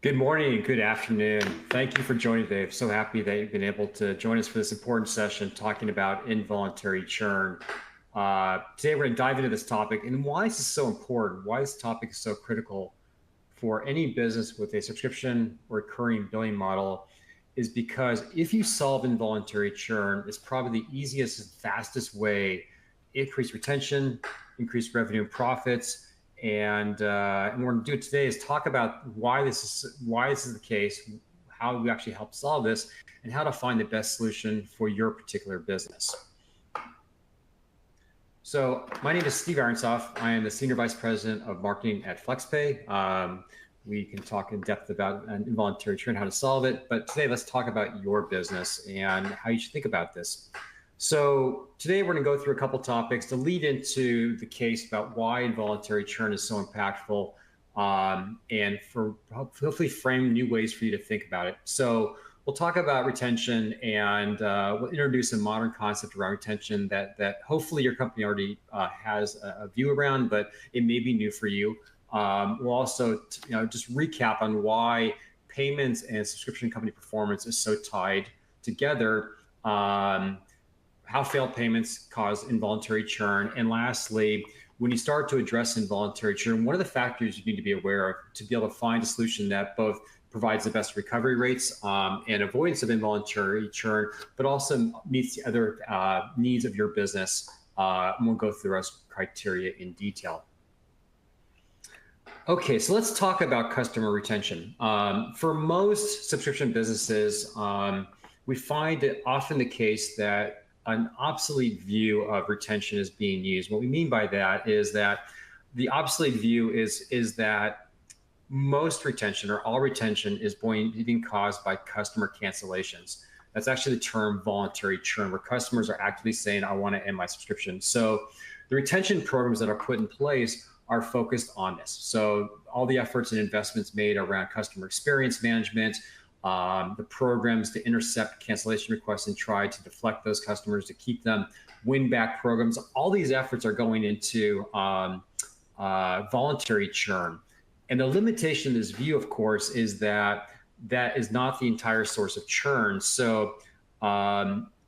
Good morning, good afternoon. Thank you for joining today. I'm so happy that you've been able to join us for this important session talking about involuntary churn. Today, we're going to dive into this topic and why this is so important, why this topic is so critical for any business with a subscription or recurring billing model is because if you solve involuntary churn, it's probably the easiest and fastest way to increase retention, increase revenue and profits. And what we're going to do today is talk about why this is the case, how we actually help solve this, and how to find the best solution for your particular business. So my name is Steve Arentzoff. I am the Senior Vice President of Marketing at FlexPay. We can talk in depth about an involuntary churn, how to solve it. But today, let's talk about your business and how you should think about this. So today we're going to go through a couple topics to lead into the case about why involuntary churn is so impactful, and for hopefully frame new ways for you to think about it. So we'll talk about retention, and we'll introduce a modern concept around retention that hopefully your company already has a view around, but it may be new for you. We'll also just recap on why payments and subscription company performance is so tied together. How failed payments cause involuntary churn. And lastly, when you start to address involuntary churn, what are the factors you need to be aware of to be able to find a solution that both provides the best recovery rates and avoidance of involuntary churn, but also meets the other needs of your business. And we'll go through those criteria in detail. Okay, so let's talk about customer retention. For most subscription businesses, we find it often the case that an obsolete view of retention is being used. What we mean by that is that the obsolete view is that most retention or all retention is being caused by customer cancellations. That's actually the term voluntary churn, where customers are actively saying, I want to end my subscription. So the retention programs that are put in place are focused on this. So all the efforts and investments made around customer experience management, the programs to intercept cancellation requests and try to deflect those customers to keep them, win back programs. All these efforts are going into voluntary churn. And the limitation of this view, of course, is that that is not the entire source of churn. So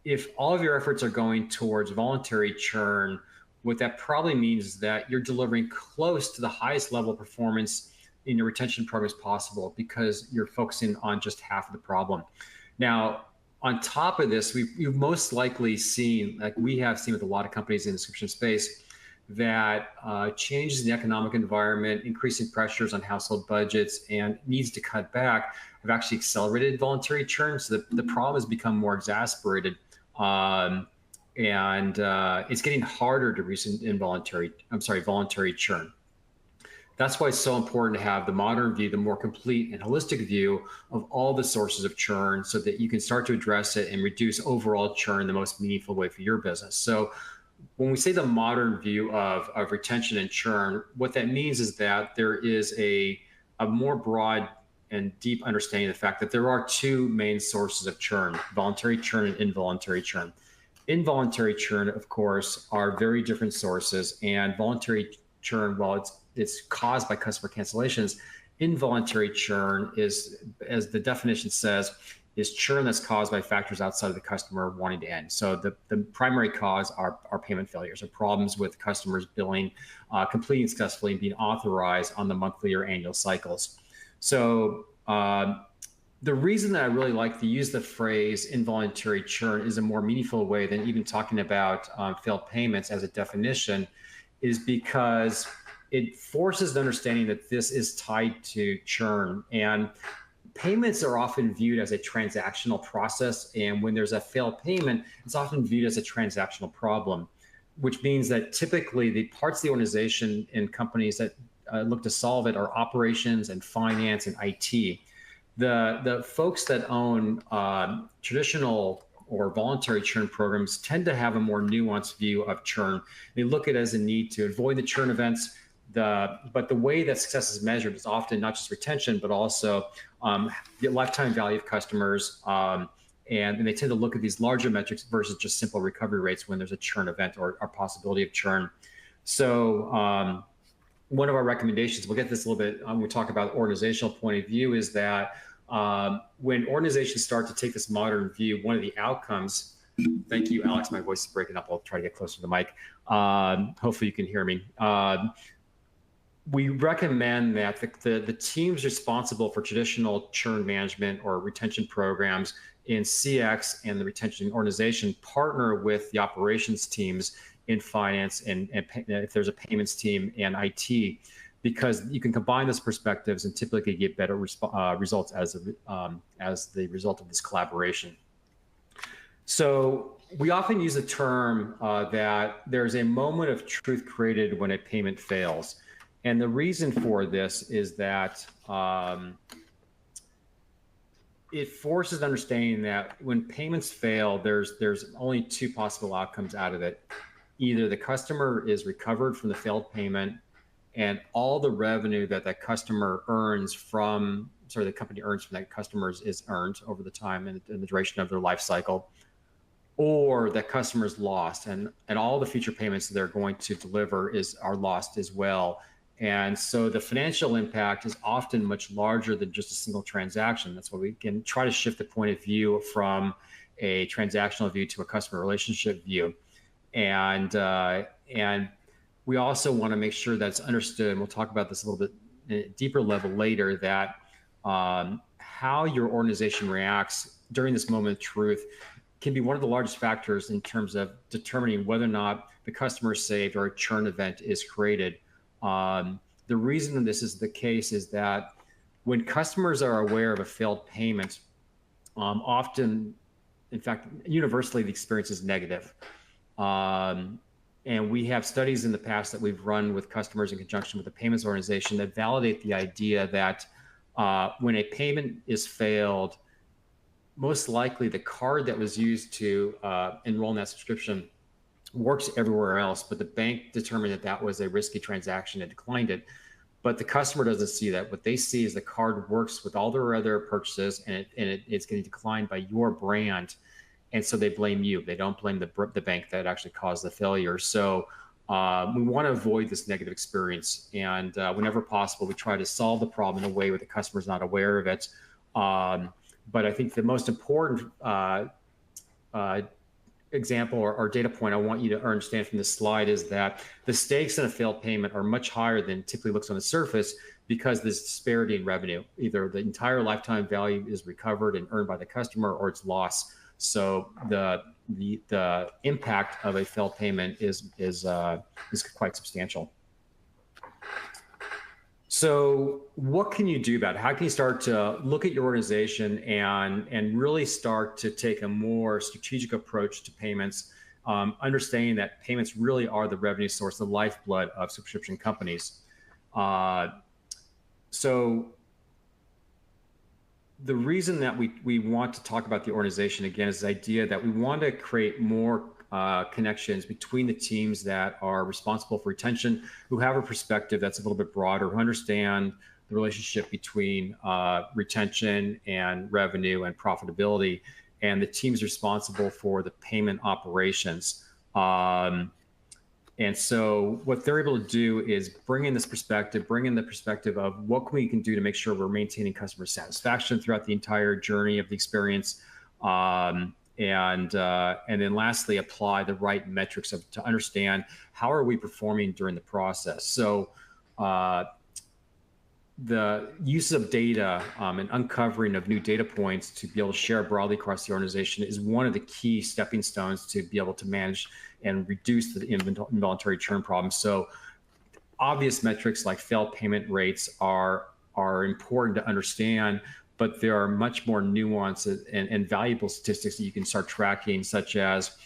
if all of your efforts are going towards voluntary churn, what that probably means is that you're delivering close to the highest level of performance in your retention program as possible because you're focusing on just half of the problem. Now, on top of this, we've most likely seen, like we have seen with a lot of companies in the subscription space, that changes in the economic environment, increasing pressures on household budgets, and needs to cut back have actually accelerated voluntary churn. So the problem has become more exacerbated, and it's getting harder to reach voluntary churn. That's why it's so important to have the modern view, the more complete and holistic view of all the sources of churn so that you can start to address it and reduce overall churn the most meaningful way for your business. So when we say the modern view of retention and churn, what that means is that there is a more broad and deep understanding of the fact that there are two main sources of churn: voluntary churn and involuntary churn. Involuntary churn, of course, are very different sources, and voluntary churn, while it's caused by customer cancellations, involuntary churn is, as the definition says, is churn that's caused by factors outside of the customer wanting to end. So the primary cause are payment failures or problems with customers billing, completing successfully and being authorized on the monthly or annual cycles. So the reason that I really like to use the phrase involuntary churn is a more meaningful way than even talking about failed payments as a definition is because it forces the understanding that this is tied to churn. And payments are often viewed as a transactional process. And when there's a failed payment, it's often viewed as a transactional problem, which means that typically the parts of the organization in companies that look to solve it are operations and finance and IT. The folks that own traditional or voluntary churn programs tend to have a more nuanced view of churn. They look at it as a need to avoid the churn events. But the way that success is measured is often not just retention, but also the lifetime value of customers. And they tend to look at these larger metrics versus just simple recovery rates when there's a churn event or possibility of churn. So one of our recommendations, we'll get this a little bit when we talk about organizational point of view, is that when organizations start to take this modern view, one of the outcomes, thank you, Alex, my voice is breaking up. I'll try to get closer to the mic. Hopefully you can hear me. We recommend that the teams responsible for traditional churn management or retention programs in CX and the retention organization partner with the operations teams in finance and if there's a payments team and IT, because you can combine those perspectives and typically get better results as the result of this collaboration. So we often use the term that there's a moment of truth created when a payment fails. And the reason for this is that it forces understanding that when payments fail, there's only two possible outcomes out of it. Either the customer is recovered from the failed payment and all the revenue that that customer earns from, sorry, the company earns from that customer is earned over the time and the duration of their life cycle, or that customer is lost and all the future payments that they're going to deliver are lost as well. And so the financial impact is often much larger than just a single transaction. That's why we can try to shift the point of view from a transactional view to a customer relationship view. And we also want to make sure that it's understood, and we'll talk about this a little bit at a deeper level later, that how your organization reacts during this moment of truth can be one of the largest factors in terms of determining whether or not the customer is saved or a churn event is created. The reason this is the case is that when customers are aware of a failed payment, often, in fact, universally, the experience is negative. And we have studies in the past that we've run with customers in conjunction with the payments organization that validate the idea that when a payment is failed, most likely the card that was used to enroll in that subscription works everywhere else, but the bank determined that that was a risky transaction and declined it. But the customer doesn't see that. What they see is the card works with all their other purchases, and it's getting declined by your brand. And so they blame you. They don't blame the bank that actually caused the failure. So we want to avoid this negative experience. And whenever possible, we try to solve the problem in a way where the customer's not aware of it. But I think the most important example or data point I want you to understand from this slide is that the stakes in a failed payment are much higher than typically looks on the surface, because there's disparity in revenue. Either the entire lifetime value is recovered and earned by the customer, or it's lost. So the impact of a failed payment is quite substantial. So what can you do about it? How can you start to look at your organization and really start to take a more strategic approach to payments, understanding that payments really are the revenue source, the lifeblood of subscription companies. So the reason that we want to talk about the organization again is the idea that we want to create more connections between the teams that are responsible for retention, who have a perspective that's a little bit broader, who understand the relationship between retention and revenue and profitability, and the teams responsible for the payment operations. And so what they're able to do is bring in this perspective, bring in the perspective of what we can do to make sure we're maintaining customer satisfaction throughout the entire journey of the experience. And then lastly, apply the right metrics to understand how are we performing during the process. So the use of data and uncovering of new data points to be able to share broadly across the organization is one of the key stepping stones to be able to manage and reduce the involuntary churn problem. So obvious metrics like failed payment rates are important to understand, but there are much more nuanced and valuable statistics that you can start tracking, such as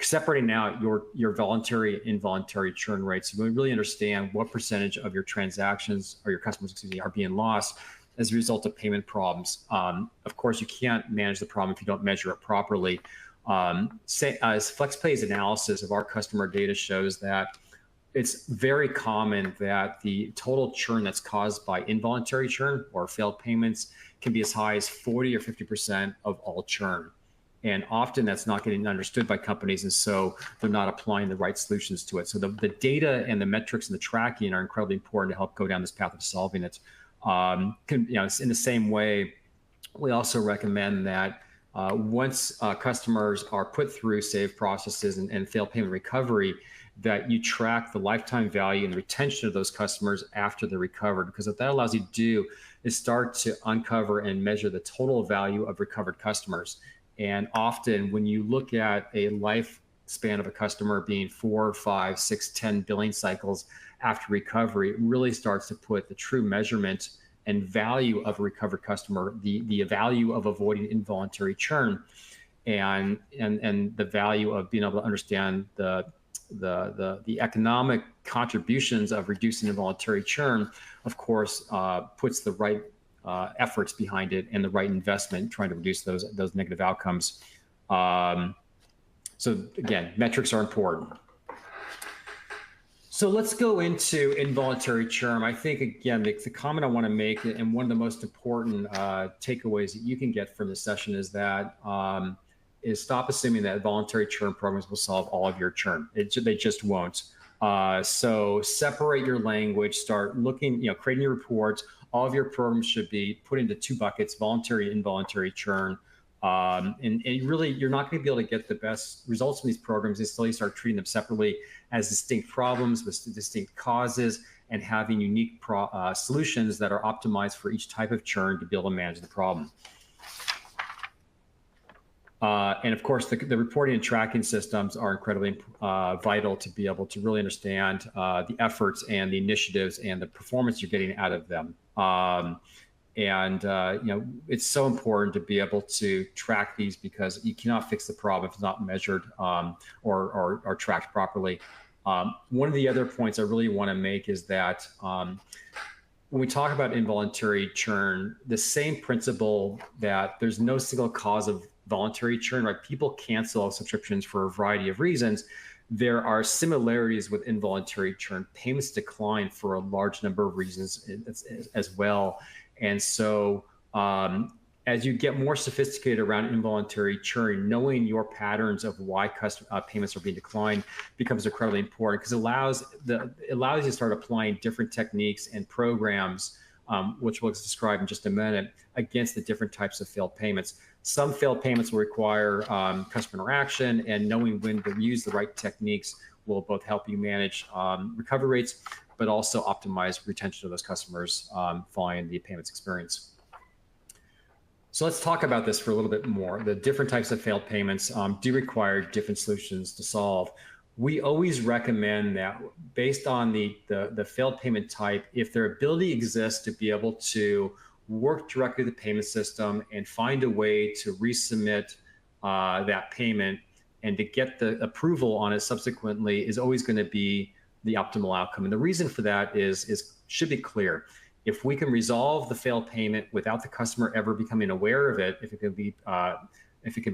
separating out your voluntary and involuntary churn rates. You really understand what percentage of your transactions or your customers, are being lost as a result of payment problems. Of course, you can't manage the problem if you don't measure it properly. FlexPay's analysis of our customer data shows that it's very common that the total churn that's caused by involuntary churn or failed payments can be as high as 40 or 50% of all churn. And often that's not getting understood by companies, and so they're not applying the right solutions to it. So the data and the metrics and the tracking are incredibly important to help go down this path of solving it. In the same way, we also recommend that once customers are put through save processes and failed payment recovery, that you track the lifetime value and retention of those customers after they're recovered, because what that allows you to do is start to uncover and measure the total value of recovered customers. And often when you look at a lifespan of a customer being 4, 5, 6, 10 billing cycles after recovery, it really starts to put the true measurement and value of a recovered customer, the value of avoiding involuntary churn, and the value of being able to understand the economic contributions of reducing involuntary churn, of course, puts the right efforts behind it and the right investment trying to reduce those negative outcomes. So again, metrics are important. So let's go into involuntary churn. I think, again, the comment I want to make, and one of the most important takeaways that you can get from this session, is that is stop assuming that voluntary churn programs will solve all of your churn. They just won't. So separate your language, start looking, creating your reports. All of your programs should be put into 2 buckets: voluntary and involuntary churn. And really, you're not going to be able to get the best results from these programs until you start treating them separately as distinct problems with distinct causes, and having unique solutions that are optimized for each type of churn to be able to manage the problem. And of course, the reporting and tracking systems are incredibly vital to be able to really understand the efforts and the initiatives and the performance you're getting out of them. It's so important to be able to track these, because you cannot fix the problem if it's not measured or tracked properly. One of the other points I really want to make is that when we talk about involuntary churn, the same principle that there's no single cause of voluntary churn, right? People cancel subscriptions for a variety of reasons. There are similarities with involuntary churn. Payments decline for a large number of reasons as well. And so as you get more sophisticated around involuntary churn, knowing your patterns of why payments are being declined becomes incredibly important, because it allows you to start applying different techniques and programs, which we'll describe in just a minute, against the different types of failed payments. Some failed payments will require customer interaction, and knowing when to use the right techniques will both help you manage recovery rates, but also optimize retention of those customers following the payments experience. So let's talk about this for a little bit more. The different types of failed payments do require different solutions to solve. We always recommend that, based on the failed payment type, if their ability exists to be able to work directly with the payment system and find a way to resubmit that payment and to get the approval on it subsequently, is always going to be the optimal outcome. And the reason for that should be clear. If we can resolve the failed payment without the customer ever becoming aware of it, if it can be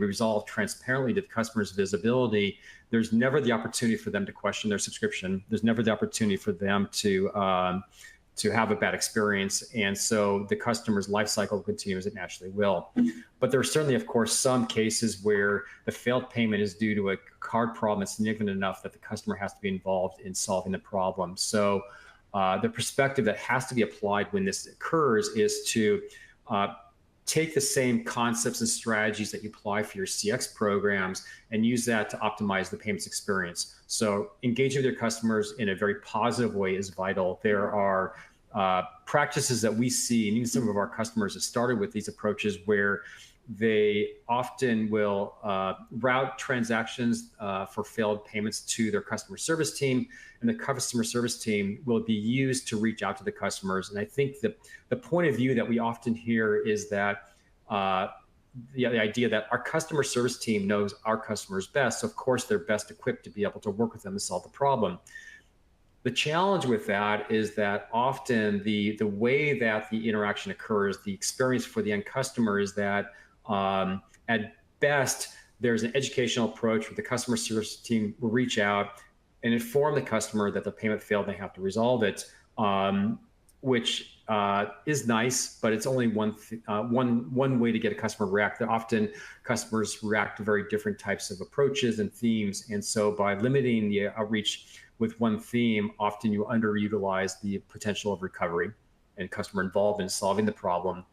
resolved transparently to the customer's visibility, there's never the opportunity for them to question their subscription. There's never the opportunity for them to have a bad experience. And so the customer's life cycle will continue as it naturally will. But there are certainly, of course, some cases where the failed payment is due to a card problem that's significant enough that the customer has to be involved in solving the problem. So the perspective that has to be applied when this occurs is to take the same concepts and strategies that you apply for your CX programs and use that to optimize the payments experience. So engaging with your customers in a very positive way is vital. There are practices that we see, and even some of our customers have started with these approaches, where they often will route transactions for failed payments to their customer service team, and the customer service team will be used to reach out to the customers. And I think the point of view that we often hear is that the idea that our customer service team knows our customers best, so of course they're best equipped to be able to work with them to solve the problem. The challenge with that is that often the way that the interaction occurs, the experience for the end customer, is that at best, there's an educational approach where the customer service team will reach out and inform the customer that the payment failed and they have to resolve it, which is nice, but it's only one way to get a customer to react. Often customers react to very different types of approaches and themes, and so by limiting the outreach with one theme, often you underutilize the potential of recovery and customer involvement in solving the problem.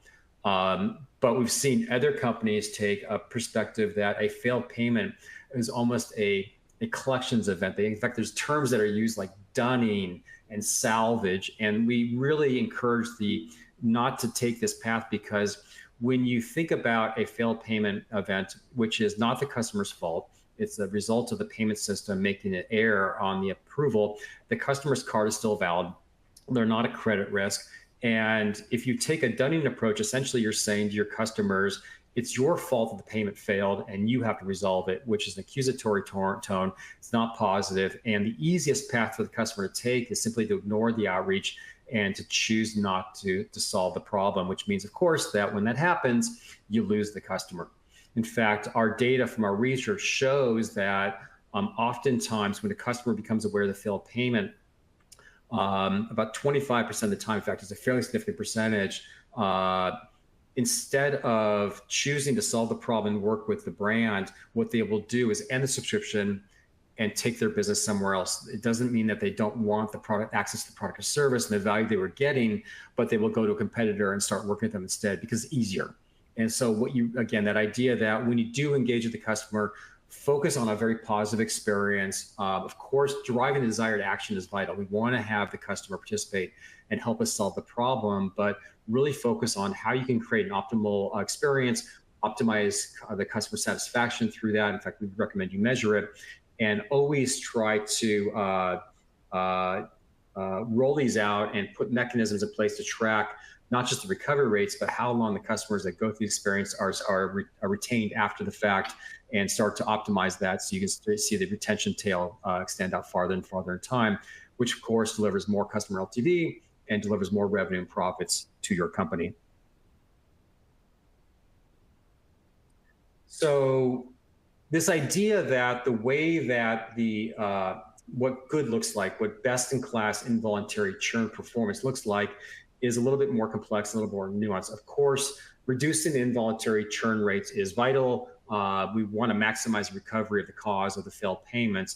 But we've seen other companies take a perspective that a failed payment is almost a collections event. In fact, there's terms that are used like dunning and salvage. And we really encourage the not to take this path, because when you think about a failed payment event, which is not the customer's fault, it's the result of the payment system making an error on the approval, the customer's card is still valid. They're not a credit risk. And if you take a dunning approach, essentially you're saying to your customers, it's your fault that the payment failed and you have to resolve it, which is an accusatory tone. It's not positive. And the easiest path for the customer to take is simply to ignore the outreach and to choose not to solve the problem, which means, of course, that when that happens, you lose the customer. In fact, our data from our research shows that oftentimes when the customer becomes aware of the failed payment, about 25% of the time, in fact, it's a fairly significant percentage, instead of choosing to solve the problem and work with the brand, what they will do is end the subscription and take their business somewhere else. It doesn't mean that they don't want the product, access to the product or service and the value they were getting, but they will go to a competitor and start working with them instead because it's easier. And so again, that idea that when you do engage with the customer, focus on a very positive experience. Of course, driving the desired action is vital. We want to have the customer participate and help us solve the problem, but really focus on how you can create an optimal experience, optimize the customer satisfaction through that. In fact, we recommend you measure it, and always try to roll these out and put mechanisms in place to track not just the recovery rates, but how long the customers that go through the experience are retained after the fact, and start to optimize that so you can see the retention tail extend out farther and farther in time, which of course delivers more customer LTV and delivers more revenue and profits to your company. So this idea that the way that what good looks like, what best-in-class involuntary churn performance looks like, is a little bit more complex, a little more nuanced. Of course, reducing the involuntary churn rates is vital. We want to maximize recovery of the cause of the failed payments.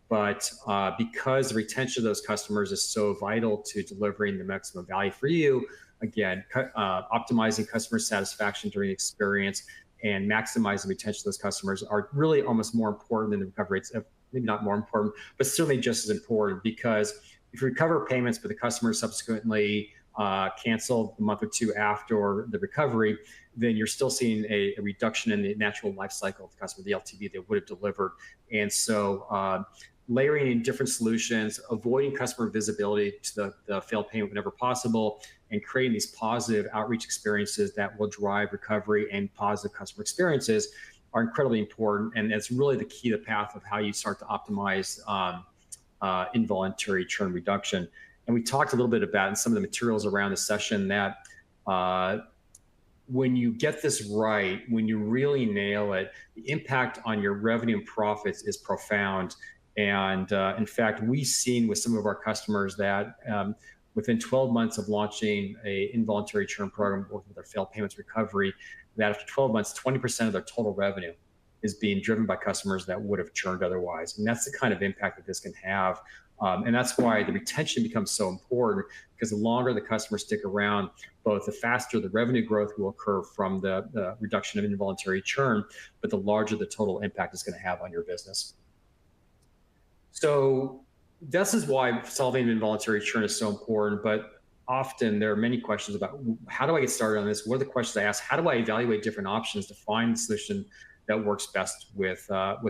But because the retention of those customers is so vital to delivering the maximum value for you, again, optimizing customer satisfaction during the experience and maximizing retention of those customers are really almost more important than the recovery rates. Maybe not more important, but certainly just as important, because if you recover payments, but the customer subsequently canceled a month or two after the recovery, then you're still seeing a reduction in the natural life cycle of the customer, the LTV they would have delivered. And so layering in different solutions, avoiding customer visibility to the failed payment whenever possible, and creating these positive outreach experiences that will drive recovery and positive customer experiences are incredibly important. And that's really the key to the path of how you start to optimize involuntary churn reduction. And we talked a little bit about in some of the materials around the session that when you get this right, when you really nail it, the impact on your revenue and profits is profound. And in fact, we've seen with some of our customers that within 12 months of launching a involuntary churn program working with their failed payments recovery, that after 12 months, 20% of their total revenue is being driven by customers that would have churned otherwise. And that's the kind of impact that this can have. And that's why the retention becomes so important, because the longer the customers stick around, both the faster the revenue growth will occur from the reduction of involuntary churn, but the larger the total impact is going to have on your business. So this is why solving involuntary churn is so important, but often there are many questions about how do I get started on this? What are the questions I ask? How do I evaluate different options to find the solution that works best with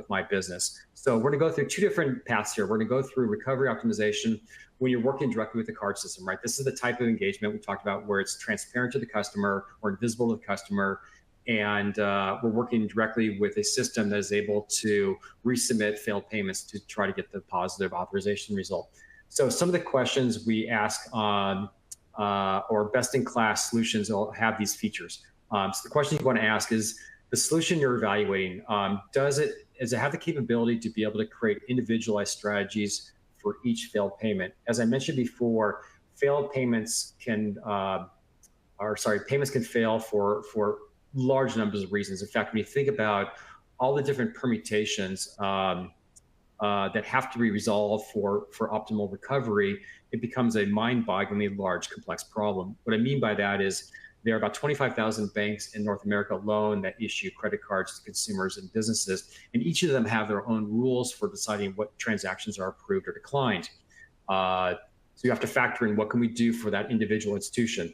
my business? So we're gonna go through two different paths here. We're gonna go through recovery optimization when you're working directly with the card system, right? This is the type of engagement we talked about where it's transparent to the customer or invisible to the customer. And we're working directly with a system that is able to resubmit failed payments to try to get the positive authorization result. So some of the questions we ask on or best-in-class solutions will have these features. So the question you want to ask is, the solution you're evaluating, does it have the capability to be able to create individualized strategies for each failed payment? As I mentioned before, failed payments can, payments can fail for large numbers of reasons. In fact, when you think about all the different permutations that have to be resolved for optimal recovery, it becomes a mind-bogglingly large, complex problem. What I mean by that is there are about 25,000 banks in North America alone that issue credit cards to consumers and businesses, and each of them have their own rules for deciding what transactions are approved or declined. So you have to factor in what can we do for that individual institution.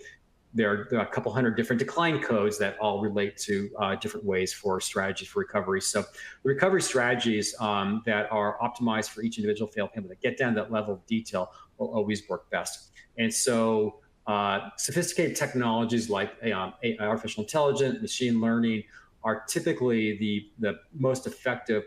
There are a couple hundred different decline codes that all relate to different ways for strategies for recovery. So the recovery strategies that are optimized for each individual failed payment that get down to that level of detail will always work best. And so sophisticated technologies like artificial intelligence, machine learning are typically the most effective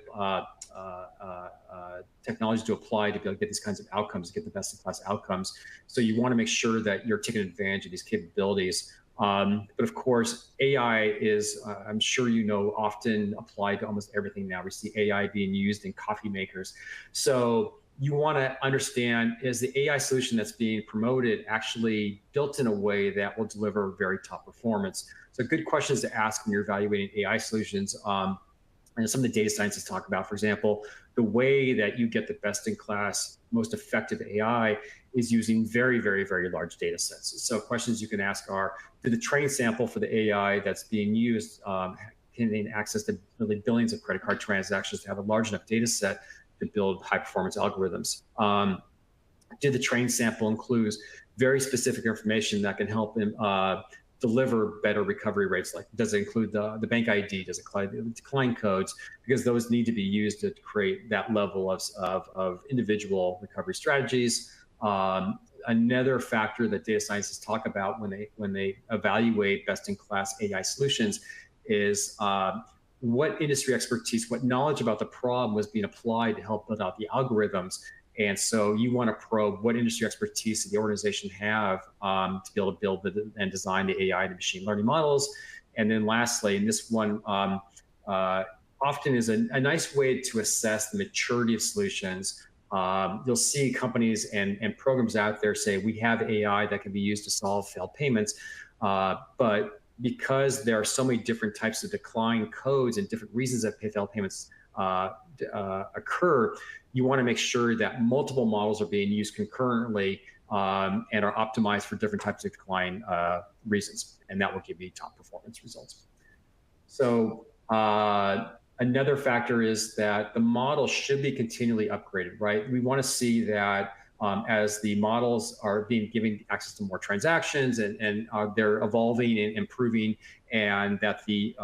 technology to apply to be able to get these kinds of outcomes, get the best in class outcomes. So you want to make sure that you're taking advantage of these capabilities. But of course, AI is, I'm sure you know, often applied to almost everything now. We see AI being used in coffee makers. So you want to understand, is the AI solution that's being promoted actually built in a way that will deliver very top performance? So good questions to ask when you're evaluating AI solutions. And some of the data scientists talk about, for example, the way that you get the best in class, most effective AI is using very, very, very large data sets. So questions you can ask are, did the training sample for the AI that's being used contain access to really billions of credit card transactions to have a large enough data set to build high performance algorithms? Did the training sample include very specific information that can help them deliver better recovery rates? Like, does it include the bank ID? Does it include the decline codes? Because those need to be used to create that level of individual recovery strategies. Another factor that data scientists talk about when they evaluate best-in-class AI solutions is what industry expertise, what knowledge about the problem was being applied to help build out the algorithms. And so you want to probe what industry expertise the organization have to be able to build and design the AI and the machine learning models. And then lastly, and this one often is a nice way to assess the maturity of solutions. You'll see companies and programs out there say, we have AI that can be used to solve failed payments, but because there are so many different types of decline codes and different reasons that failed payments occur, you want to make sure that multiple models are being used concurrently and are optimized for different types of decline reasons, and that will give you top performance results. So another factor is that the model should be continually upgraded, right? We want to see that as the models are being given access to more transactions and they're evolving and improving, and that the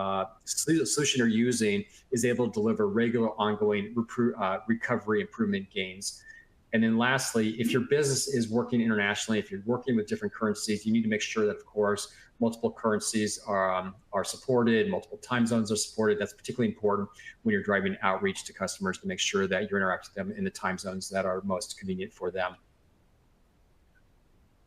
solution they're using is able to deliver regular ongoing recovery improvement gains. And then lastly, if your business is working internationally, if you're working with different currencies, you need to make sure that, of course, multiple currencies are supported, multiple time zones are supported. That's particularly important when you're driving outreach to customers to make sure that you're interacting with them in the time zones that are most convenient for them.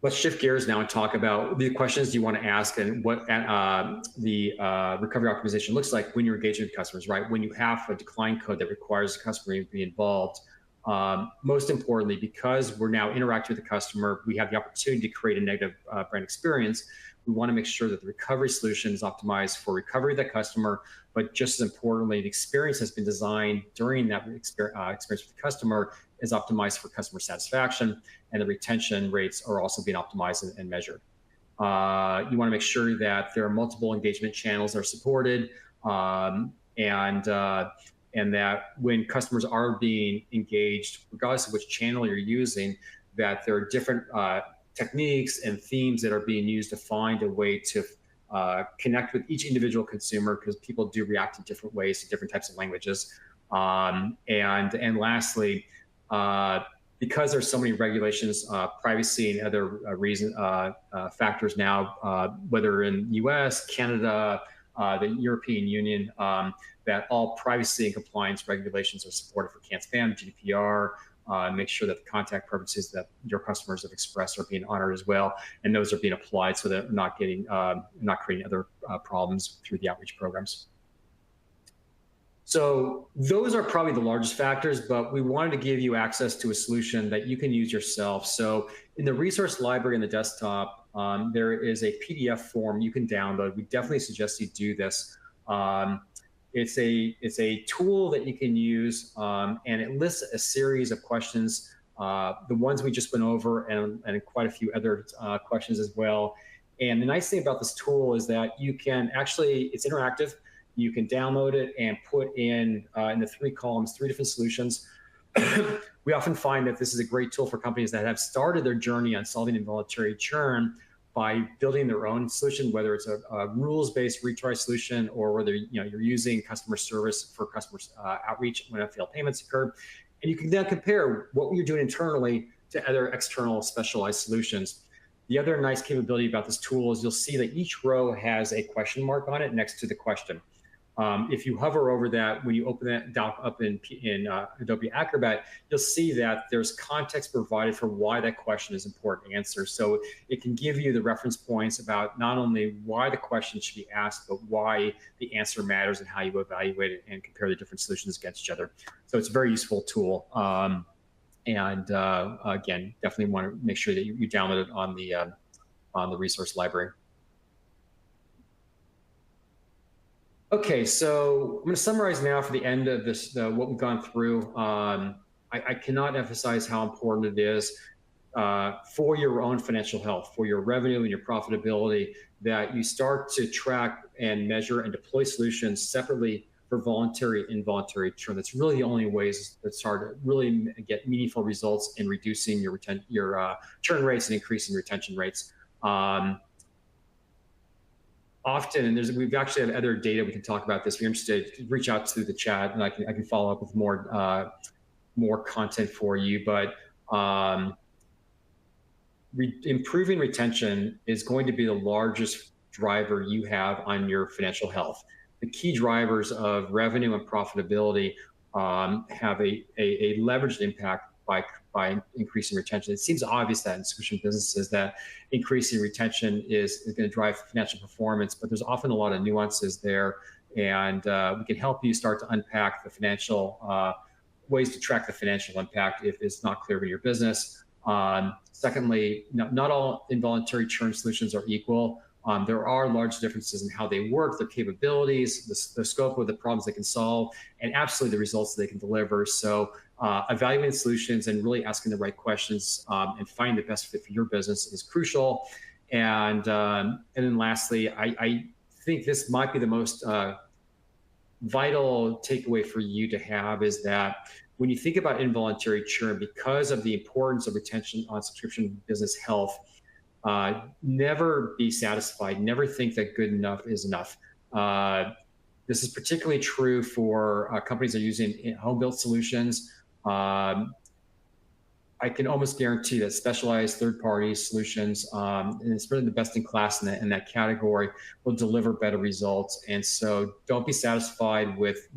Let's shift gears now and talk about the questions you want to ask and what the recovery optimization looks like when you're engaging with customers, right? When you have a decline code that requires the customer to be involved. Most importantly, because we're now interacting with the customer, we have the opportunity to create a negative brand experience. We want to make sure that the recovery solution is optimized for recovery of the customer, but just as importantly, the experience has been designed during that experience with the customer is optimized for customer satisfaction, and the retention rates are also being optimized and measured. You want to make sure that there are multiple engagement channels that are supported, and that when customers are being engaged, regardless of which channel you're using, that there are different techniques and themes that are being used to find a way to connect with each individual consumer, because people do react in different ways to different types of languages. And lastly, because there's so many regulations, privacy and other factors now, whether in US, Canada, the European Union, that all privacy and compliance regulations are supported for CAN-SPAM, GDPR, make sure that the contact purposes that your customers have expressed are being honored as well, and those are being applied so that they're not getting, not creating other problems through the outreach programs. So those are probably the largest factors, but we wanted to give you access to a solution that you can use yourself. So in the resource library on the desktop, there is a PDF form you can download. We definitely suggest you do this. Um, it's a tool that you can use, and it lists a series of questions, the ones we just went over, and quite a few other questions as well. And the nice thing about this tool is that you can actually, it's interactive. You can download it and put in the 3 columns, 3 different solutions. We often find that this is a great tool for companies that have started their journey on solving involuntary churn by building their own solution, whether it's a rules-based retry solution or whether you're using customer service for customer outreach when failed payments occur. And you can then compare what you're doing internally to other external specialized solutions. The other nice capability about this tool is you'll see that each row has a question mark on it next to the question. If you hover over that, when you open that doc up in Adobe Acrobat, you'll see that there's context provided for why that question is important to answer. So it can give you the reference points about not only why the question should be asked, but why the answer matters and how you evaluate it and compare the different solutions against each other. So it's a very useful tool. And again, definitely want to make sure that you download it on the resource library. Okay, so I'm going to summarize now for the end of this, what we've gone through. I cannot emphasize how important it is for your own financial health, for your revenue and your profitability, that you start to track and measure and deploy solutions separately for voluntary and involuntary churn. That's really the only ways that start to really get meaningful results in reducing your churn rates and increasing retention rates. Often, and we've actually have other data we can talk about this. If you're interested, reach out to the chat, and I can follow up with more content for you. But improving retention is going to be the largest driver you have on your financial health. The key drivers of revenue and profitability have a leveraged impact by increasing retention. It seems obvious that in subscription businesses that increasing retention is going to drive financial performance, but there's often a lot of nuances there, and we can help you start to unpack the financial ways to track the financial impact if it's not clear to your business. Secondly, not all involuntary churn solutions are equal. There are large differences in how they work, their capabilities, the scope of the problems they can solve, and absolutely the results they can deliver. So evaluating solutions and really asking the right questions and finding the best fit for your business is crucial. And then lastly, I think this might be the most vital takeaway for you to have, is that when you think about involuntary churn, because of the importance of retention on subscription business health, never be satisfied. Never think that good enough is enough. This is particularly true for companies that are using home-built solutions. I can almost guarantee that specialized third-party solutions, and it's really the best in class in that category, will deliver better results. And so don't be satisfied with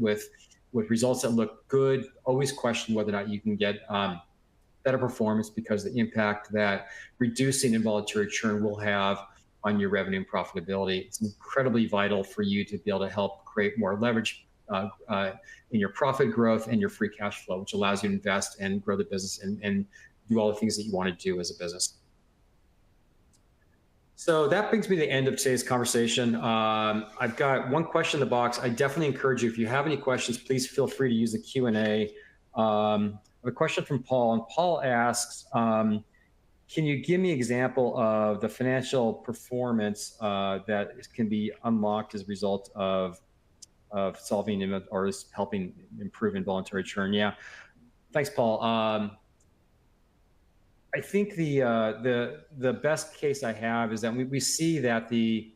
results that look good. Always question whether or not you can get better performance, because the impact that reducing involuntary churn will have on your revenue and profitability. It's incredibly vital for you to be able to help create more leverage in your profit growth and your free cash flow, which allows you to invest and grow the business and do all the things that you want to do as a business. So that brings me to the end of today's conversation. I've got one question in the box. I definitely encourage you, if you have any questions, please feel free to use the Q&A. A question from Paul, and Paul asks, can you give me an example of the financial performance that can be unlocked as a result of solving or helping improve involuntary churn? Yeah, thanks, Paul. I think the best case I have is that we see that the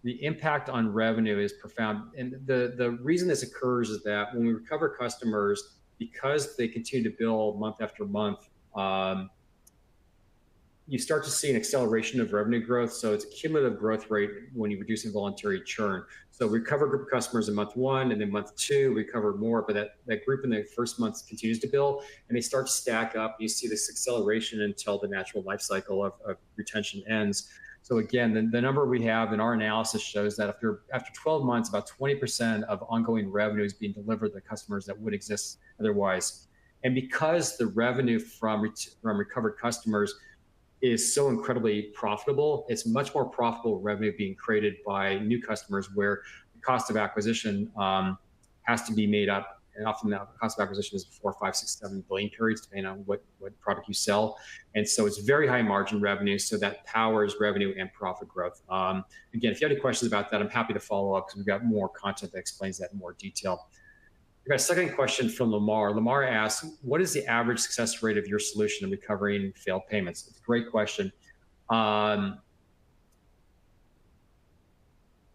impact on revenue is profound, and the reason this occurs is that when we recover customers, because they continue to bill month after month, you start to see an acceleration of revenue growth. So it's a cumulative growth rate when you reduce involuntary churn. So we recover a group of customers in month 1, and then month 2, we recover more, but that group in the first month continues to bill, and they start to stack up. You see this acceleration until the natural life cycle of retention ends. So again, the number we have in our analysis shows that after 12 months, about 20% of ongoing revenue is being delivered to customers that would exist otherwise. And because the revenue from recovered customers is so incredibly profitable, it's much more profitable revenue being created by new customers where the cost of acquisition has to be made up. And often the cost of acquisition is 4, 5, 6, 7 billion periods, depending on what product you sell. And so it's very high margin revenue. So that powers revenue and profit growth. Again, if you have any questions about that, I'm happy to follow up because we've got more content that explains that in more detail. We've got a second question from Lamar. Lamar asks, what is the average success rate of your solution in recovering failed payments? It's a great question.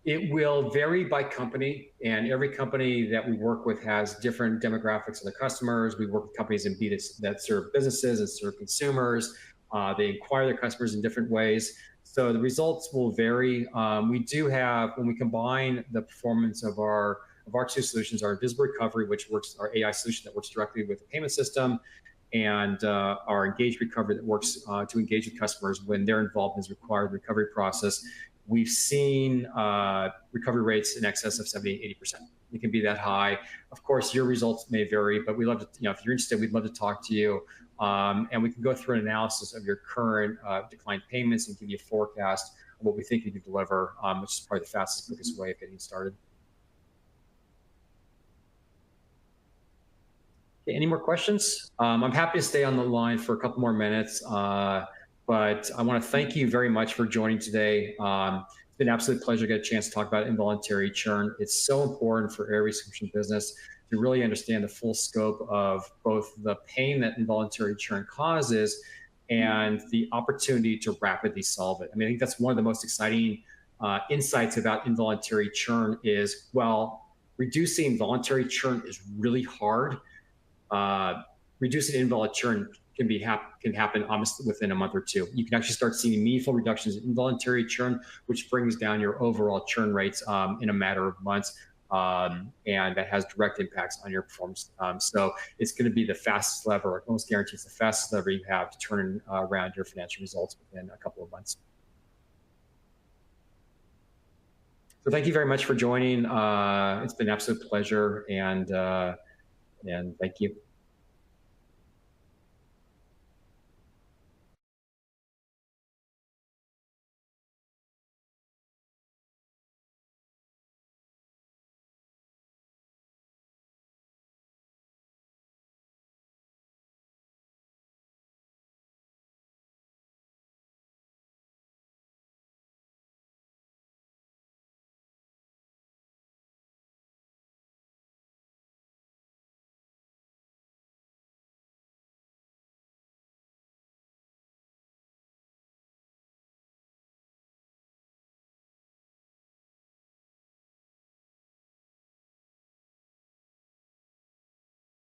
It will vary by company, and every company that we work with has different demographics of the customers. We work with companies in B2C that serve businesses and serve consumers. They acquire their customers in different ways. So the results will vary. We do have, when we combine the performance of our two solutions, our Invisible Recovery, which works, our AI solution that works directly with the payment system, and our Engaged Recovery that works to engage with customers when their involvement is required in the recovery process. We've seen recovery rates in excess of 70, 80%. It can be that high. Of course, your results may vary, but we love to, if you're interested, we'd love to talk to you. And we can go through an analysis of your current declined payments and give you a forecast of what we think you can deliver, which is probably the fastest, quickest way of getting started. Okay, any more questions? I'm happy to stay on the line for a couple more minutes. But I want to thank you very much for joining today. It's been an absolute pleasure to get a chance to talk about involuntary churn. It's so important for every subscription business to really understand the full scope of both the pain that involuntary churn causes and the opportunity to rapidly solve it. I mean, I think that's one of the most exciting insights about involuntary churn is, well, reducing involuntary churn is really hard. Reducing involuntary churn can happen almost within a month or two. You can actually start seeing meaningful reductions in involuntary churn, which brings down your overall churn rates in a matter of months, and that has direct impacts on your performance. So it's going to be the fastest lever, almost guaranteed it's the fastest lever you have to turn around your financial results within a couple of months. So thank you very much for joining. It's been an absolute pleasure, and thank you.